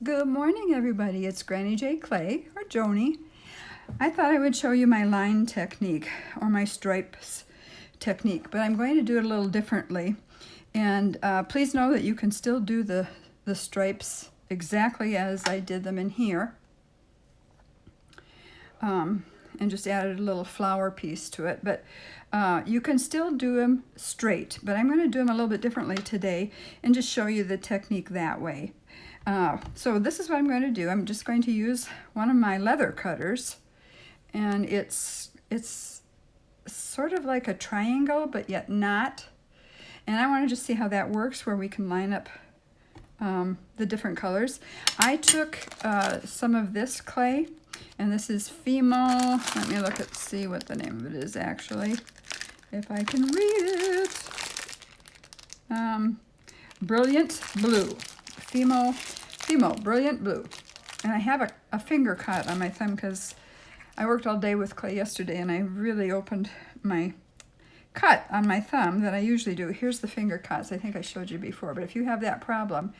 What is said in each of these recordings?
Good morning, everybody. It's Granny J Clay, or Joni. I thought I would show you my line technique, or my stripes technique, but I'm going to do it a little differently. And please know that you can still do the stripes exactly as I did them in here. And just added a little flower piece to it. But you can still do them straight, but I'm going to do them a little bit differently today and just show you the technique that way. So this is what I'm going to do. I'm just going to use one of my leather cutters, and it's sort of like a triangle, but yet not. And I want to just see how that works, where we can line up the different colors. I took some of this clay, and this is Fimo. Let me look at see what the name of it is actually, if I can read it. Brilliant Blue. Fimo Brilliant Blue. And I have a finger cut on my thumb because I worked all day with clay yesterday, and I really opened my cut on my thumb that I usually do. Here's the finger cuts. I think I showed you before, but if you have that problem,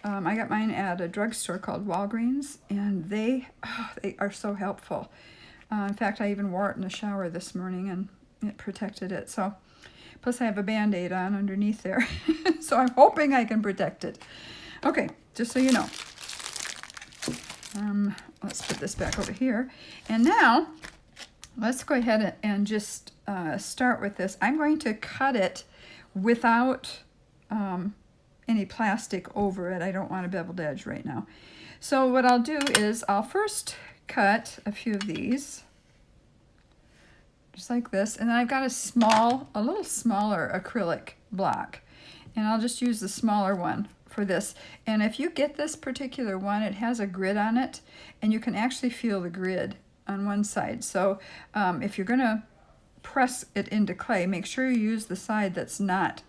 I got mine at a drugstore called Walgreens, and they are so helpful. In fact, I even wore it in the shower this morning, and it protected it. So, plus I have a Band-Aid on underneath there, so I'm hoping I can protect it. Okay, just so you know. Let's put this back over here. And now, let's go ahead and just start with this. I'm going to cut it without any plastic over it. I don't want a beveled edge right now. So what I'll do is I'll first cut a few of these, just like this. And then I've got a little smaller acrylic block. And I'll just use the smaller one for this. And if you get this particular one, it has a grid on it, and you can actually feel the grid on one side. So if you're going to press it into clay, make sure you use the side that's not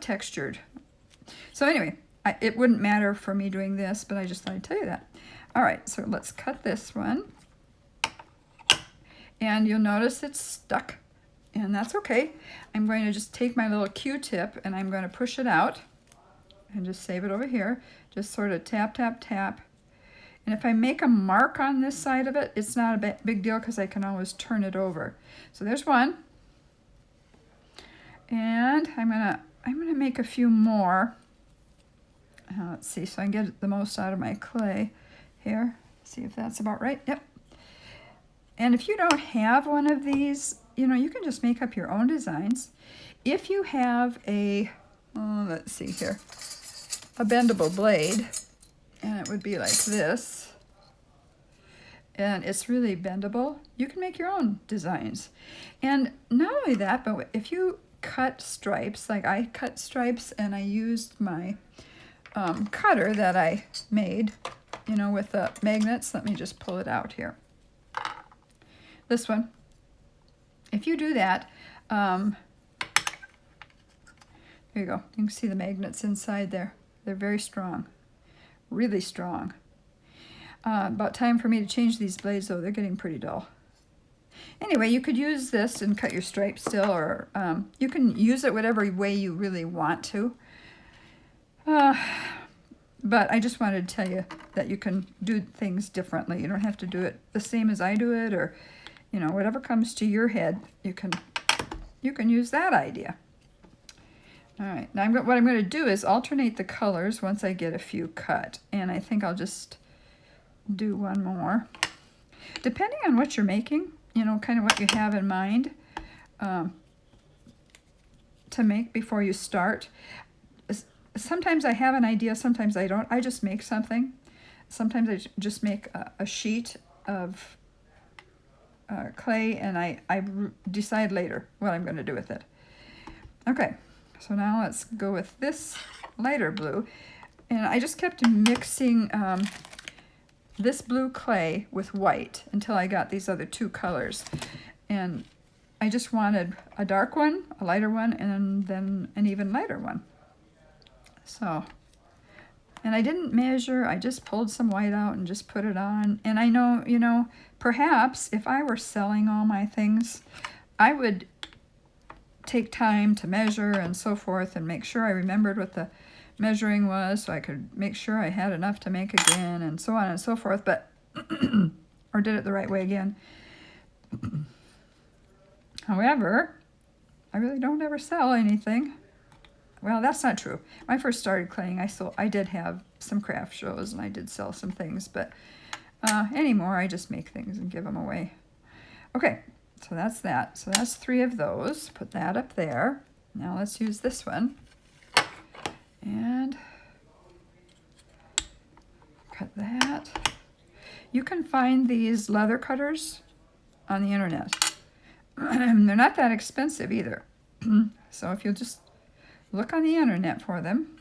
textured. So anyway, it wouldn't matter for me doing this, but I just thought I'd tell you that. All right, so let's cut this one. And you'll notice it's stuck, and that's okay. I'm going to just take my little Q-tip, and I'm going to push it out and just save it over here. Just sort of tap, tap, tap. And if I make a mark on this side of it, it's not a big deal because I can always turn it over. So there's one. And I'm gonna make a few more. Let's see, so I can get the most out of my clay here. See if that's about right. Yep. And if you don't have one of these, you know, you can just make up your own designs. If you have let's see here, a bendable blade, and it would be like this, and it's really bendable, you can make your own designs. And not only that, but if you cut stripes, like I cut stripes, and I used my cutter that I made, you know, with the magnets. Let me just pull it out here. This one. If you do that, there you go. You can see the magnets inside there. They're very strong, really strong. About time for me to change these blades, though. They're getting pretty dull. Anyway, you could use this and cut your stripes still, or you can use it whatever way you really want to. But I just wanted to tell you that you can do things differently. You don't have to do it the same as I do it, or, you know, whatever comes to your head, you can use that idea. All right, now what I'm going to do is alternate the colors once I get a few cut, and I think I'll just do one more. Depending on what you're making, you know, kind of what you have in mind to make before you start. Sometimes I have an idea, sometimes I don't. I just make something. Sometimes I just make a sheet of clay, and I decide later what I'm going to do with it. Okay. So now let's go with this lighter blue. And I just kept mixing this blue clay with white until I got these other two colors. And I just wanted a dark one, a lighter one, and then an even lighter one. So, and I didn't measure. I just pulled some white out and just put it on. And I know, you know, perhaps if I were selling all my things, I would take time to measure and so forth and make sure I remembered what the measuring was, so I could make sure I had enough to make again, and so on and so forth, but or did it the right way again. However, I really don't ever sell anything. Well, that's not true. When I first started claying, I did have some craft shows and I did sell some things, but anymore I just make things and give them away. Okay, so that's that. So that's 3 of those. Put that up there. Now let's use this one. And cut that. You can find these leather cutters on the internet. They're not that expensive either. So if you'll just look on the internet for them,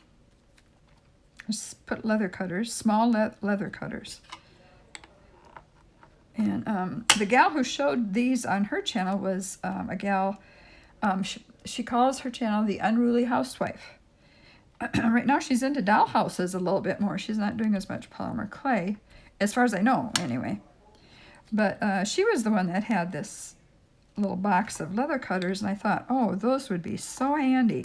just put leather cutters, small leather cutters. And the gal who showed these on her channel was a gal, she calls her channel The Unruly Housewife. Right now she's into dollhouses a little bit more. She's not doing as much polymer clay, as far as I know anyway. But she was the one that had this little box of leather cutters, and I thought, oh, those would be so handy.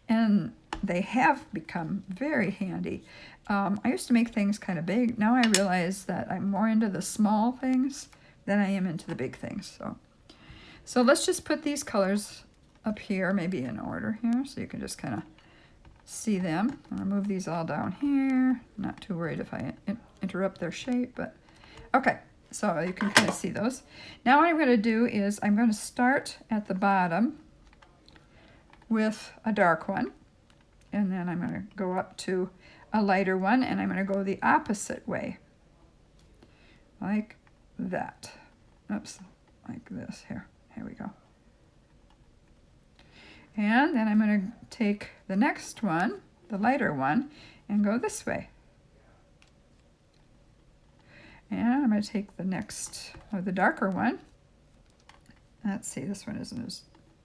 And they have become very handy. I used to make things kind of big. Now I realize that I'm more into the small things than I am into the big things. So let's just put these colors up here, maybe in order here, so you can just kind of see them. I'll move these all down here. Not too worried if I interrupt their shape, but okay. So you can kind of see those. Now what I'm going to do is I'm going to start at the bottom with a dark one, and then I'm going to go up to a lighter one, and I'm going to go the opposite way, like that. Oops, like this here. Here we go. And then I'm going to take the next one, the lighter one, and go this way. And I'm going to take the next, or the darker one. Let's see, this one isn't as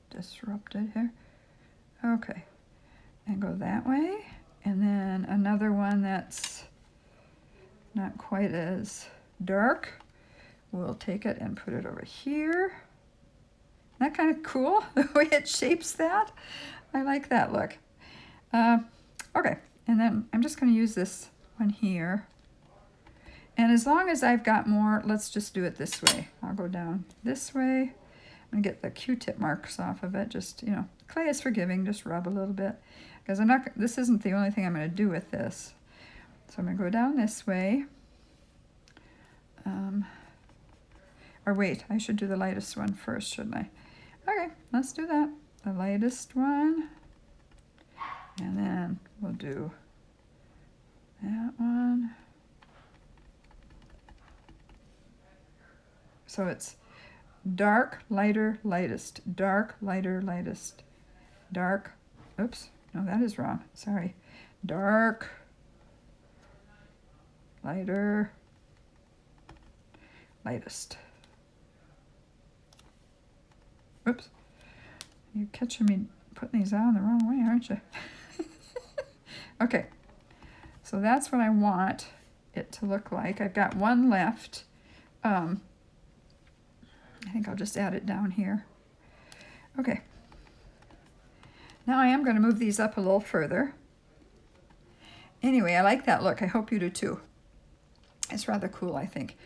disrupted here. Okay, and go that way. And then another one that's not quite as dark. We'll take it and put it over here. Isn't that kind of cool, the way it shapes that? I like that look. Okay, and then I'm just going to use this one here. And as long as I've got more, let's just do it this way. I'll go down this way. I'm going to get the Q-tip marks off of it. Just, you know, clay is forgiving. Just rub a little bit. Because this isn't the only thing I'm going to do with this. So I'm going to go down this way. Or wait, I should do the lightest one first, shouldn't I? Okay, let's do that. The lightest one. And then we'll do that one. So it's dark, lighter, lightest, dark, lighter, lightest, dark, oops, no, that is wrong, sorry, dark, lighter, lightest. Oops, you're catching me putting these on the wrong way, aren't you? Okay, so that's what I want it to look like. I've got one left. I think I'll just add it down here. Okay. Now I am going to move these up a little further. Anyway, I like that look. I hope you do too. It's rather cool, I think.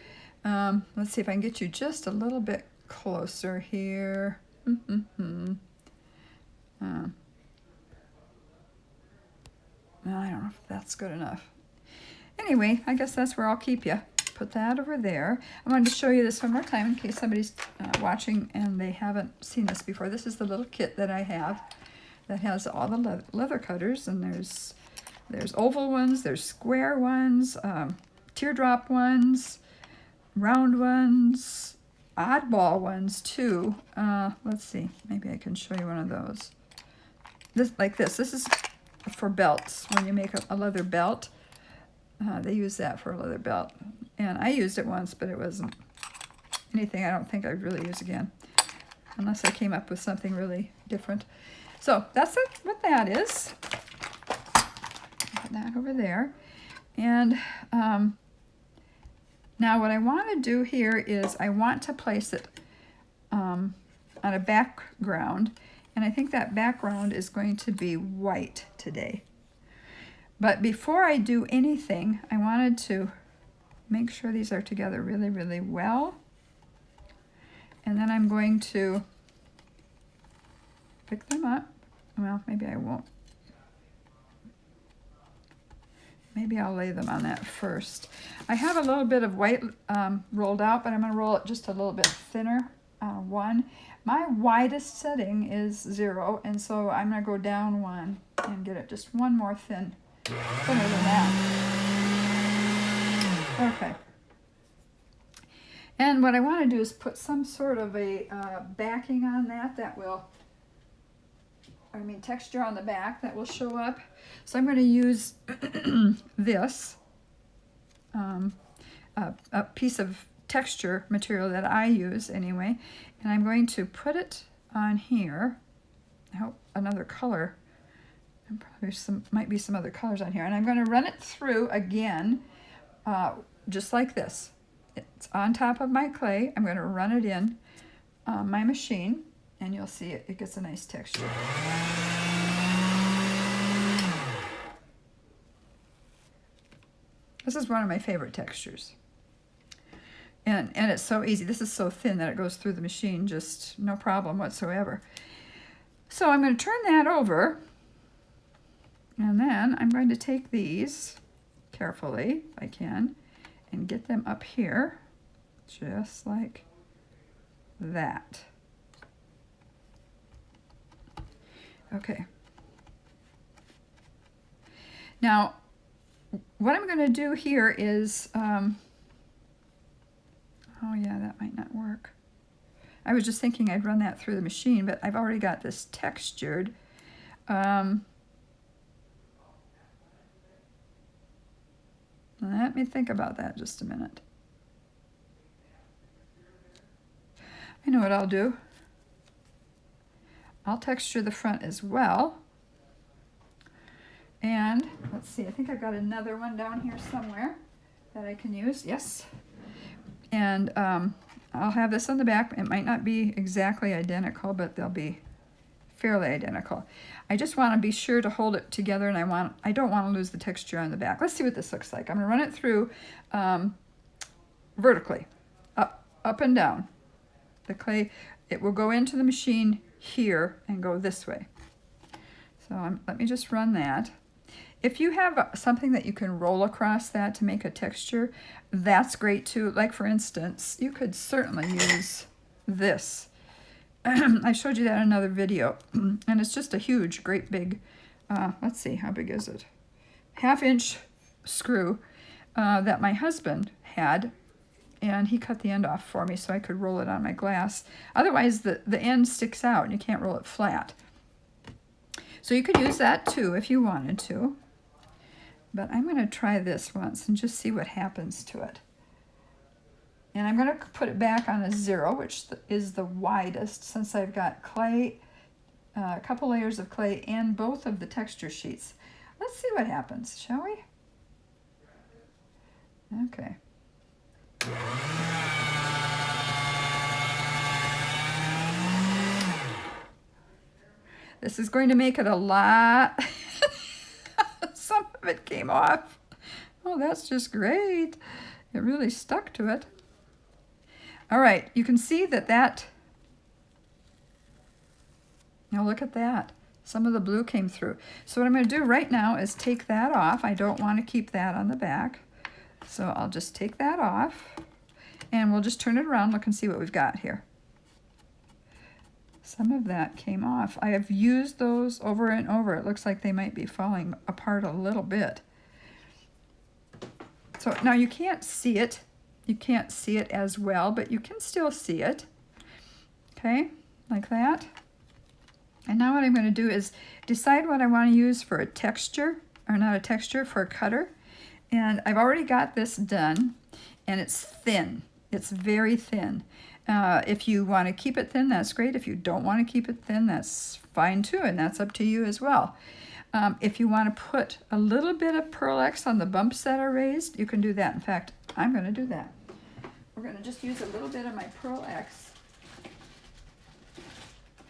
Let's see if I can get you just a little bit closer here. I don't know if that's good enough. Anyway, I guess that's where I'll keep you. Put that over there. I wanted to show you this one more time in case somebody's watching and they haven't seen this before. This is the little kit that I have that has all the leather cutters, and there's oval ones, there's square ones, teardrop ones, round ones, oddball ones too. Let's see, maybe I can show you one of those. This is for belts. When you make a leather belt, they use that for a leather belt. And I used it once, but it wasn't anything I don't think I'd really use again, unless I came up with something really different. So that's what that is. Put that over there. And now what I want to do here is I want to place it on a background. And I think that background is going to be white today. But before I do anything, I wanted to make sure these are together really, really well. And then I'm going to pick them up. Well, maybe I won't. Maybe I'll lay them on that first. I have a little bit of white rolled out, but I'm going to roll it just a little bit thinner. 1. My widest setting is 0, and so I'm going to go down 1 and get it just one more thinner than that. Okay. And what I want to do is put some sort of a backing on that will, texture on the back that will show up. So I'm going to use this, a piece of texture material that I use anyway, and I'm going to put it on here. I hope another color, and probably might be some other colors on here, and I'm going to run it through again, just like this. It's on top of my clay. I'm going to run it in my machine, and you'll see it gets a nice texture. This is one of my favorite textures. And it's so easy. This is so thin that it goes through the machine just no problem whatsoever. So I'm going to turn that over, and then I'm going to take these carefully, if I can, and get them up here, just like that. Okay. Now, what I'm going to do here is, oh yeah, that might not work. I was just thinking I'd run that through the machine, but I've already got this textured. Let me think about that just a minute. I know what I'll do. I'll texture the front as well. And let's see, I think I've got another one down here somewhere that I can use. Yes. And I'll have this on the back. It might not be exactly identical, but they'll be fairly identical. I just want to be sure to hold it together, and I don't want to lose the texture on the back. Let's see what this looks like. I'm going to run it through vertically, up and down. The clay, it will go into the machine here and go this way. So let me just run that. If you have something that you can roll across that to make a texture, that's great too. Like for instance, you could certainly use this. I showed you that in another video, and it's just a huge, great big, let's see, how big is it? 1/2-inch screw that my husband had, and he cut the end off for me so I could roll it on my glass. Otherwise, the end sticks out and you can't roll it flat. So you could use that too if you wanted to. But I'm going to try this once and just see what happens to it. And I'm going to put it back on a 0, which is the widest, since I've got clay, a couple layers of clay, and both of the texture sheets. Let's see what happens, shall we? Okay. This is going to make it a lot. Some of it came off. Oh, that's just great. It really stuck to it. All right, you can see that, now look at that. Some of the blue came through. So what I'm going to do right now is take that off. I don't want to keep that on the back. So I'll just take that off, and we'll just turn it around, look and see what we've got here. Some of that came off. I have used those over and over. It looks like they might be falling apart a little bit. So now you can't see it. You can't see it as well, but you can still see it. Okay, like that. And now what I'm going to do is decide what I want to use for a texture, or not a texture, for a cutter. And I've already got this done, and it's thin. It's very thin. If you want to keep it thin, that's great. If you don't want to keep it thin, that's fine too, and that's up to you as well. If you want to put a little bit of Pearl X on the bumps that are raised, you can do that. In fact, I'm going to do that. We're going to just use a little bit of my Pearl X.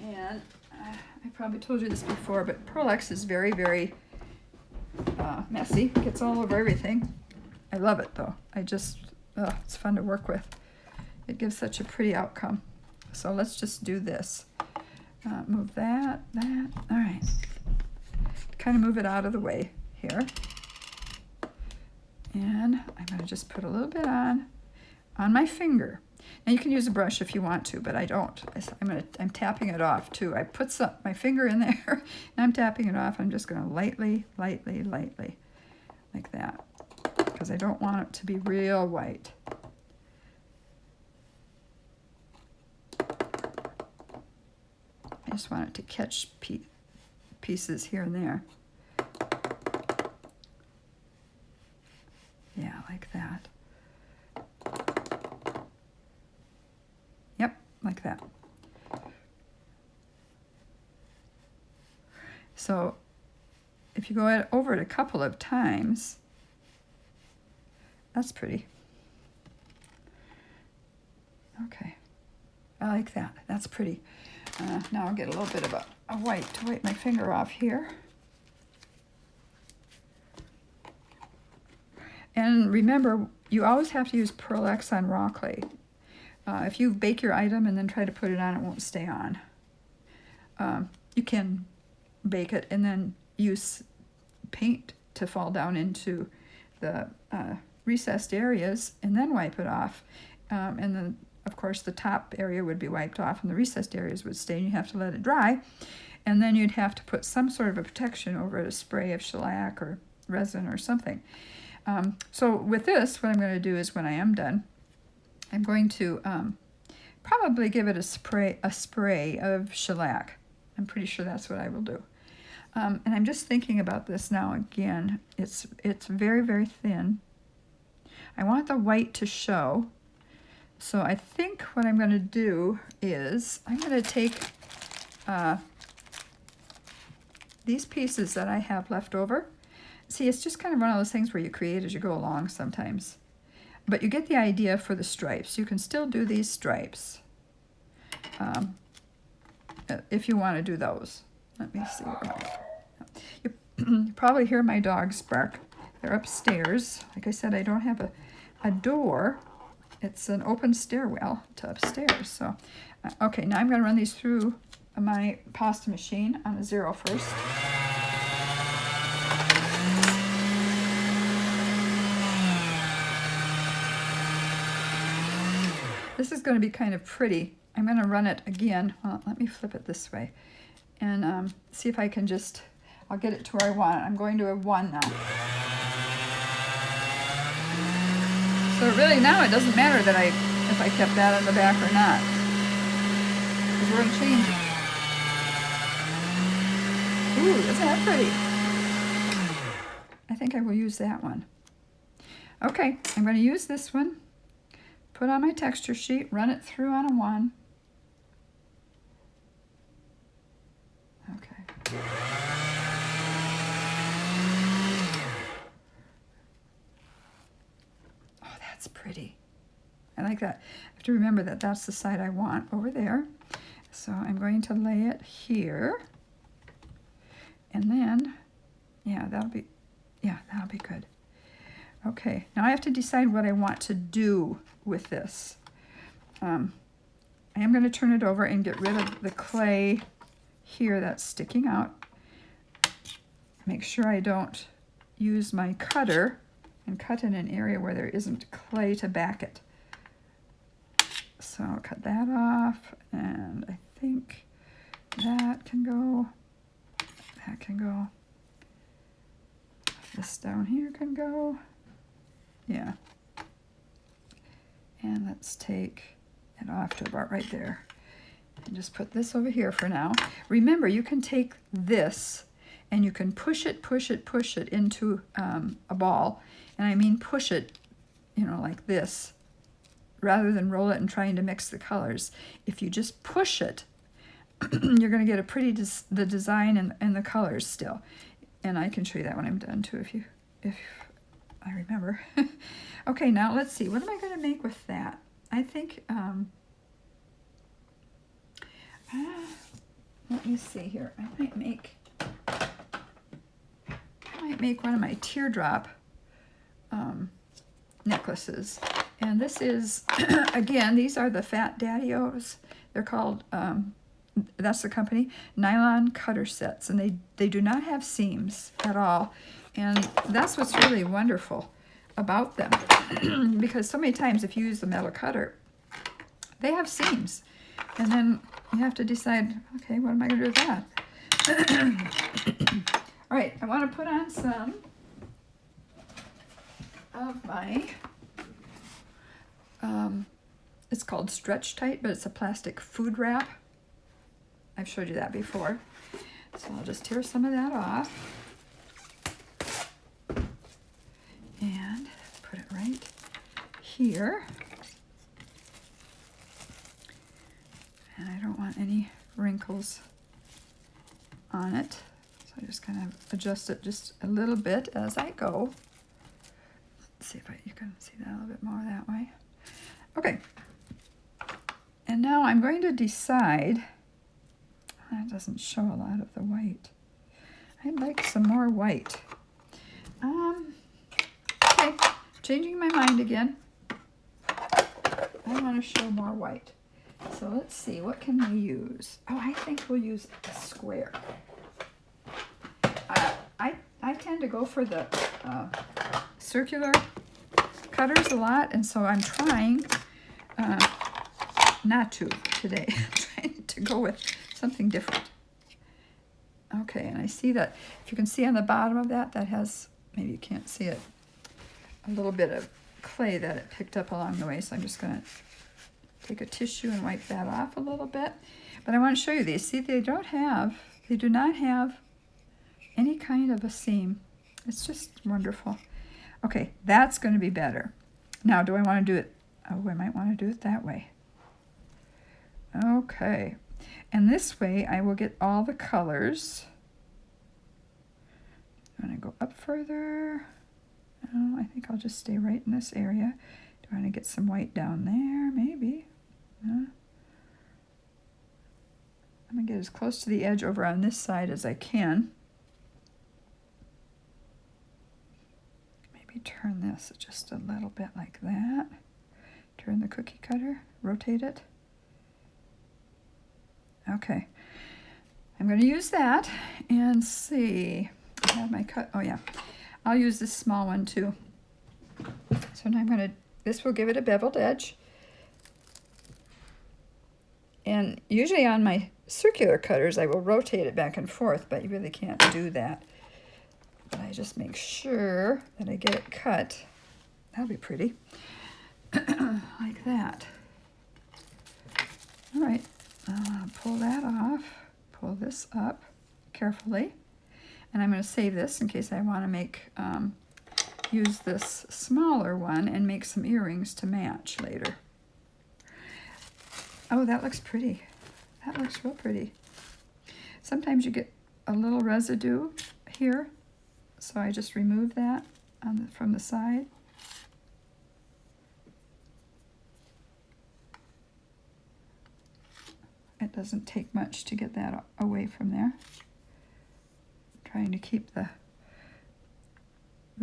And I probably told you this before, but Pearl X is very, very messy. It gets all over everything. I love it though. It's fun to work with. It gives such a pretty outcome. So let's just do this. Move that. All right. Kind of move it out of the way here. And I'm going to just put a little bit on my finger. Now you can use a brush if you want to, but I don't. I'm tapping it off too. I put my finger in there and I'm tapping it off. I'm just going to lightly, like that, because I don't want it to be real white. I just want it to catch pieces here and there. Yeah, like that. Yep, like that. So if you go over it a couple of times, that's pretty. Okay, I like that. That's pretty. Now I'll get a little bit of a white to wipe my finger off here. And remember, you always have to use Pearl X on raw clay. If you bake your item and then try to put it on, it won't stay on. You can bake it and then use paint to fall down into the recessed areas and then wipe it off. And then, of course, the top area would be wiped off and the recessed areas would stay, and you have to let it dry. And then you'd have to put some sort of a protection over it, a spray of shellac or resin or something. So with this, what I'm going to do is when I am done, I'm going to probably give it a spray of shellac. I'm pretty sure that's what I will do. And I'm just thinking about this now again. It's very, very thin. I want the white to show. So I think what I'm going to do is I'm going to take these pieces that I have left over. See, it's just kind of one of those things where you create as you go along sometimes. But you get the idea for the stripes. You can still do these stripes if you want to do those. Let me see. You probably hear my dogs bark. They're upstairs. Like I said, I don't have a door. It's an open stairwell to upstairs. So, okay, now I'm going to run these through my pasta machine on a 0 first. This is going to be kind of pretty. I'm going to run it again. Well, let me flip it this way and see if I can I'll get it to where I want it. I'm going to a 1 now. So really now it doesn't matter that if I kept that on the back or not, because we're going to change it. Ooh, isn't that pretty? I think I will use that one. Okay, I'm going to use this one. Put on my texture sheet, run it through on a 1. Okay. Oh, that's pretty. I like that. I have to remember that that's the side I want over there. So I'm going to lay it here. And then, yeah, that'll be good. Okay, now I have to decide what I want to do with this. I am going to turn it over and get rid of the clay here that's sticking out. Make sure I don't use my cutter and cut in an area where there isn't clay to back it. So I'll cut that off, and I think that can go. That can go. This down here can go. Yeah. And let's take it off to about right there. And just put this over here for now. Remember, you can take this and you can push it into a ball. And I mean push it, like this, rather than roll it and trying to mix the colors. If you just push it, you're going to get a pretty the design and the colors still. And I can show you that when I'm done too, if I remember. Okay, now let's see. What am I going to make with that? I think, let me see here. I might might make one of my teardrop necklaces. And this is, again, these are the Fat Daddy-O's. They're called, that's the company, nylon cutter sets. And they do not have seams at all. And that's what's really wonderful about them. Because so many times if you use the metal cutter, they have seams. And then you have to decide, okay, what am I going to do with that? All right, I want to put on some of my, it's called Stretch Tight, but it's a plastic food wrap. I've showed you that before. So I'll just tear some of that off. And put it right here. And I don't want any wrinkles on it. So I just kind of adjust it just a little bit as I go. Let's see if you can see that a little bit more that way. Okay. And now I'm going to decide, that doesn't show a lot of the white. I'd like some more white. Okay, changing my mind again. I want to show more white. So let's see, what can we use? Oh, I think we'll use a square. I tend to go for the circular cutters a lot, and so I'm trying not to today. I'm trying to go with something different. Okay, and I see that, if you can see on the bottom of that, that has, maybe you can't see it, a little bit of clay that it picked up along the way, so I'm just going to take a tissue and wipe that off a little bit. But I want to show you these. See, they do not have any kind of a seam. It's just wonderful. Okay, that's going to be better. Now, do I want to do it? Oh, I might want to do it that way. Okay, and this way I will get all the colors. I'm going to go up further. No, I think I'll just stay right in this area. Do I want to get some white down there? Maybe. I'm going to get as close to the edge over on this side as I can. Maybe turn this just a little bit like that. Turn the cookie cutter, rotate it. Okay. I'm going to use that and see. I have my cut. Oh, yeah. I'll use this small one too. So now I'm going to, this will give it a beveled edge. And usually on my circular cutters, I will rotate it back and forth, but you really can't do that. But I just make sure that I get it cut. That'll be pretty. Like that. All right, pull that off, pull this up carefully. And I'm going to save this in case I want to make, use this smaller one and make some earrings to match later. Oh, that looks pretty. That looks real pretty. Sometimes you get a little residue here, so I just remove that from the side. It doesn't take much to get that away from there. Trying to keep the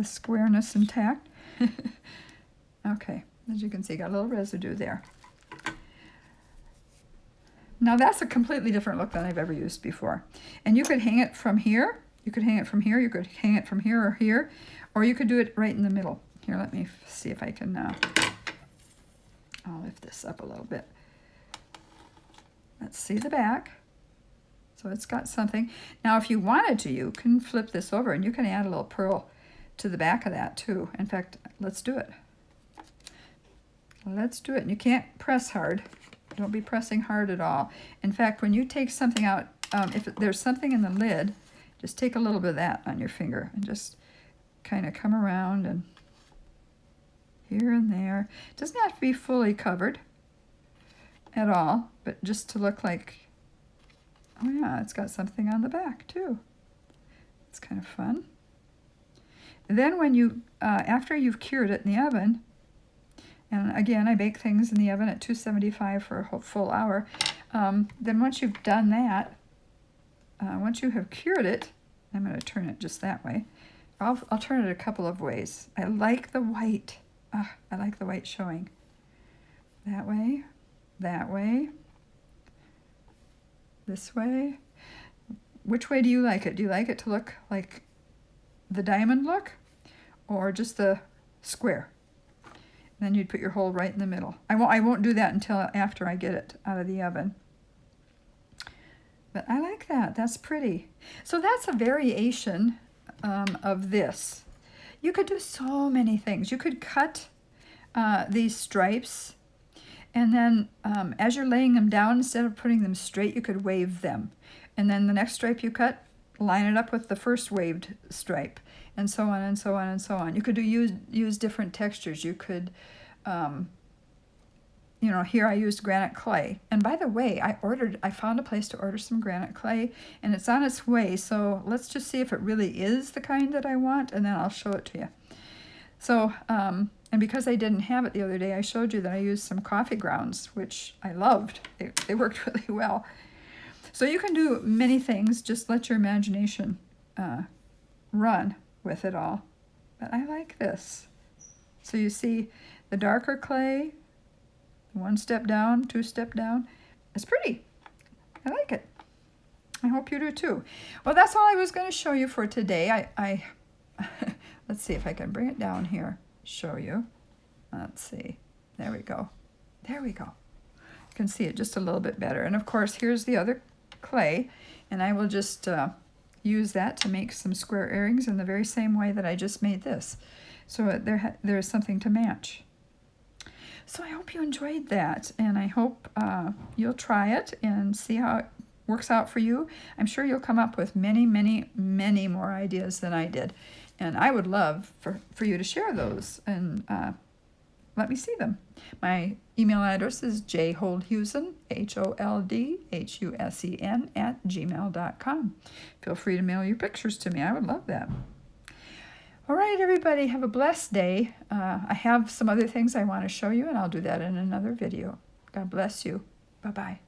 squareness intact. Okay, as you can see, got a little residue there. Now that's a completely different look than I've ever used before. And you could hang it from here, you could hang it from here, you could hang it from here or here, or you could do it right in the middle. Here, let me see if I can, I'll lift this up a little bit. Let's see the back. So it's got something. Now if you wanted to, you can flip this over and you can add a little pearl to the back of that too. In fact, let's do it. Let's do it. And you can't press hard. Don't be pressing hard at all. In fact, when you take something out, if there's something in the lid, just take a little bit of that on your finger and just kind of come around and here and there. It doesn't have to be fully covered at all, but just to look like, oh yeah, it's got something on the back too. It's kind of fun. And then when you, after you've cured it in the oven, and again, I bake things in the oven at 275 for a whole full hour. Then once you've done that, once you have cured it, I'm going to turn it just that way. I'll turn it a couple of ways. I like the white. I like the white showing. That way, this way. Which way do you like it? Do you like it to look like the diamond look or just the square? Then you'd put your hole right in the middle. I won't do that until after I get it out of the oven. But I like that. That's pretty. So that's a variation of this. You could do so many things. You could cut these stripes, and then as you're laying them down, instead of putting them straight, you could wave them. And then the next stripe you cut, line it up with the first waved stripe, and so on and so on and so on. You could use different textures. You could, you know, here I used granite clay. And by the way, I found a place to order some granite clay, and it's on its way. So let's just see if it really is the kind that I want, and then I'll show it to you. So, and because I didn't have it the other day, I showed you that I used some coffee grounds, which I loved. They worked really well. So you can do many things. Just let your imagination run with it all. But I like this. So you see the darker clay, one step down, two step down. It's pretty. I like it. I hope you do too. Well, that's all I was going to show you for today. I let's see if I can bring it down here, show you. Let's see. There we go. There we go. You can see it just a little bit better. And of course, here's the other clay, and I will just use that to make some square earrings in the very same way that I just made this. So there's something to match. So I hope you enjoyed that, and I hope you'll try it and see how it works out for you. I'm sure you'll come up with many, many, many more ideas than I did. And I would love for you to share those and let me see them. My email address is jholdhusen, HOLDHUSEN @gmail.com. Feel free to mail your pictures to me. I would love that. All right, everybody, have a blessed day. I have some other things I want to show you, and I'll do that in another video. God bless you. Bye-bye.